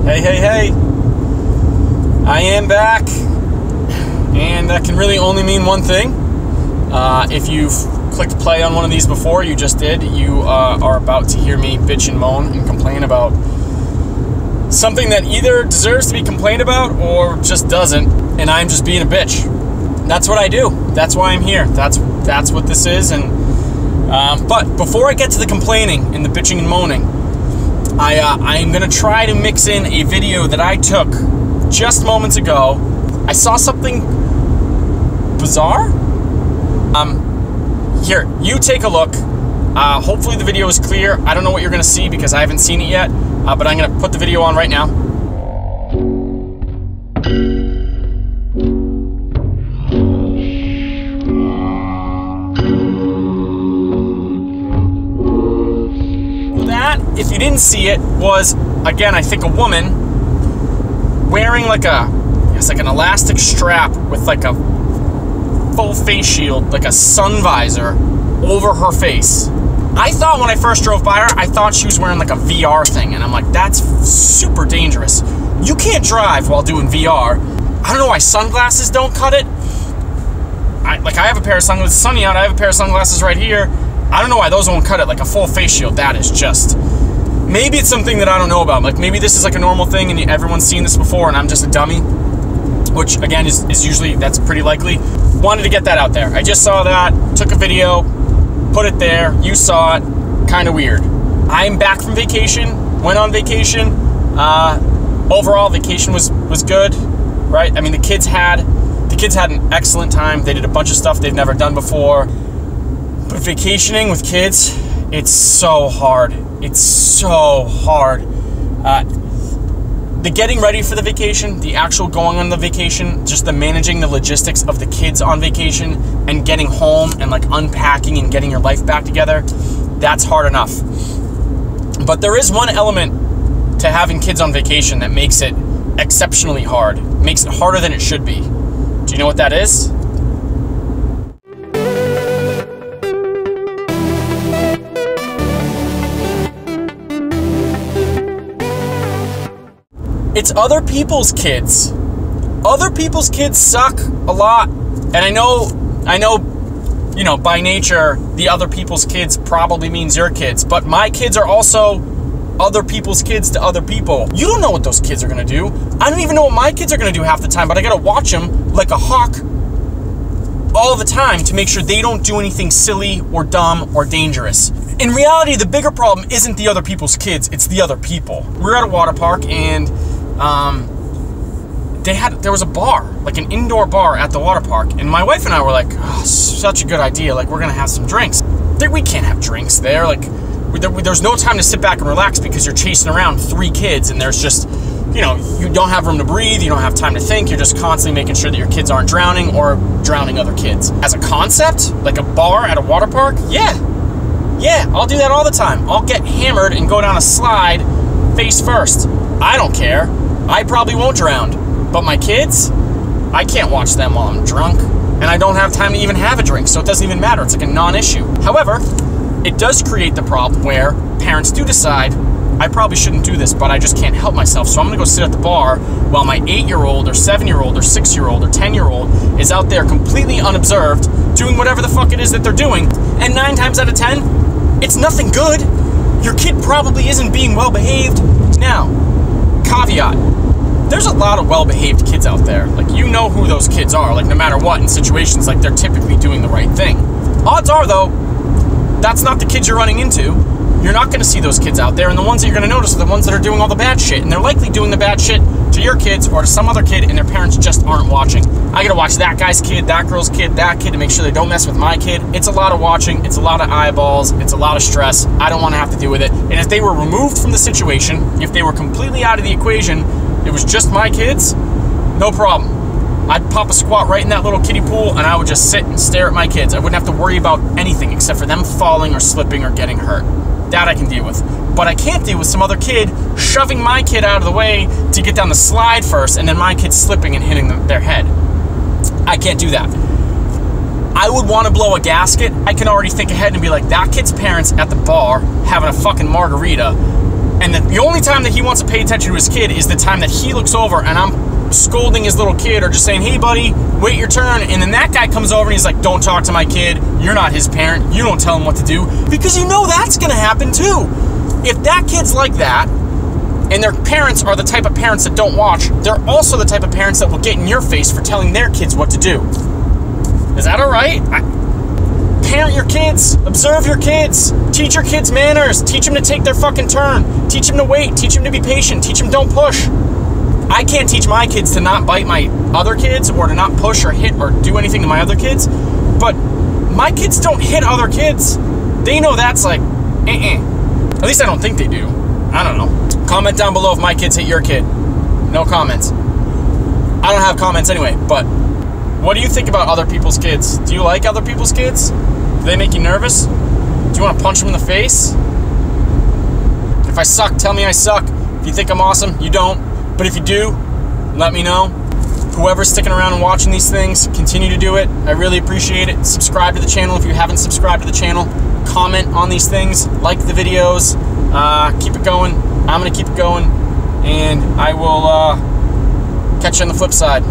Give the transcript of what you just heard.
Hey, hey, hey. I am back. And that can really only mean one thing. If you've clicked play on one of these before, you just did, you are about to hear me bitch and moan and complain about something that either deserves to be complained about or just doesn't, and I'm just being a bitch. That's what I do. That's why I'm here. That's what this is. And but before I get to the complaining and the bitching and moaning, I'm gonna try to mix in a video that I took just moments ago. I saw something bizarre. Here, you take a look. Hopefully the video is clear. I don't know what you're gonna see because I haven't seen it yet, but I'm gonna put the video on right now. That, if you didn't see it, was, again, I think a woman wearing like an elastic strap with like a full face shield, like a sun visor over her face. I thought when I first drove by her, I thought she was wearing like a VR thing, and I'm like, that's super dangerous. You can't drive while doing VR. I don't know why sunglasses don't cut it. I have a pair of sunglasses, it's sunny out, I have a pair of sunglasses right here. I don't know why those won't cut it, like a full face shield. That is just, maybe it's something that I don't know about. Like maybe this is like a normal thing and everyone's seen this before and I'm just a dummy, which again is usually, that's pretty likely. Wanted to get that out there. I just saw that, took a video, put it there, you saw it, kind of weird. I'm back from vacation, went on vacation. Overall, vacation was good, right? I mean, the kids had an excellent time. They did a bunch of stuff they've never done before. But vacationing with kids, it's so hard. It's so hard. The getting ready for the vacation, the actual going on the vacation, just the managing the logistics of the kids on vacation and getting home and like unpacking and getting your life back together, that's hard enough. But there is one element to having kids on vacation that makes it exceptionally hard, makes it harder than it should be. Do you know what that is? It's other people's kids. Other people's kids suck a lot. And I know, you know, by nature, the other people's kids probably means your kids, but my kids are also other people's kids to other people. You don't know what those kids are gonna do. I don't even know what my kids are gonna do half the time, but I gotta watch them like a hawk all the time to make sure they don't do anything silly or dumb or dangerous. In reality, the bigger problem isn't the other people's kids, it's the other people. We're at a water park and there was a bar, like an indoor bar at the water park, and my wife and I were like, oh, such a good idea, like we're gonna have some drinks. We can't have drinks there, like there's no time to sit back and relax because you're chasing around 3 kids and there's just, you know, you don't have room to breathe, you don't have time to think, you're just constantly making sure that your kids aren't drowning or drowning other kids. As a concept, like a bar at a water park, yeah, I'll do that all the time. I'll get hammered and go down a slide face first. I don't care. I probably won't drown. But my kids, I can't watch them while I'm drunk. And I don't have time to even have a drink, so it doesn't even matter. It's like a non-issue. However, it does create the problem where parents do decide, I probably shouldn't do this, but I just can't help myself. So I'm gonna go sit at the bar while my 8-year-old or 7-year-old or 6-year-old or 10-year-old is out there completely unobserved, doing whatever the fuck it is that they're doing. And 9 times out of 10, it's nothing good. Your kid probably isn't being well-behaved. Now, caveat, there's a lot of well-behaved kids out there. Like, you know who those kids are. Like, no matter what, in situations, like, they're typically doing the right thing. Odds are, though, that's not the kids you're running into. You're not going to see those kids out there, and the ones that you're going to notice are the ones that are doing all the bad shit, and they're likely doing the bad shit to your kids or to some other kid, and their parents just aren't watching. I got to watch that guy's kid, that girl's kid, that kid to make sure they don't mess with my kid. It's a lot of watching. It's a lot of eyeballs. It's a lot of stress. I don't want to have to deal with it. And if they were removed from the situation, if they were completely out of the equation, it was just my kids, no problem. I'd pop a squat right in that little kiddie pool and I would just sit and stare at my kids. I wouldn't have to worry about anything except for them falling or slipping or getting hurt. That I can deal with. But I can't deal with some other kid shoving my kid out of the way to get down the slide first and then my kid slipping and hitting their head. I can't do that. I would want to blow a gasket. I can already think ahead and be like, that kid's parents at the bar having a fucking margarita, And the only time that he wants to pay attention to his kid is the time that he looks over and I'm scolding his little kid or just saying, hey buddy, wait your turn. And then that guy comes over and he's like, don't talk to my kid. You're not his parent. You don't tell him what to do. Because you know that's going to happen too. If that kid's like that, and their parents are the type of parents that don't watch, they're also the type of parents that will get in your face for telling their kids what to do. Is that all right? Parent your kids. Observe your kids. Teach your kids manners. Teach them to take their fucking turn. Teach them to wait. Teach them to be patient. Teach them don't push. I can't teach my kids to not bite my other kids or to not push or hit or do anything to my other kids, but my kids don't hit other kids. They know that's like, At least I don't think they do. I don't know. Comment down below if my kids hit your kid. No comments. I don't have comments anyway, but what do you think about other people's kids? Do you like other people's kids? Do they make you nervous? Do you want to punch them in the face? If I suck, tell me I suck. If you think I'm awesome, you don't. But if you do, let me know. Whoever's sticking around and watching these things, continue to do it. I really appreciate it. Subscribe to the channel if you haven't subscribed to the channel. Comment on these things. Like the videos. Keep it going. I'm going to keep it going. And I will catch you on the flip side.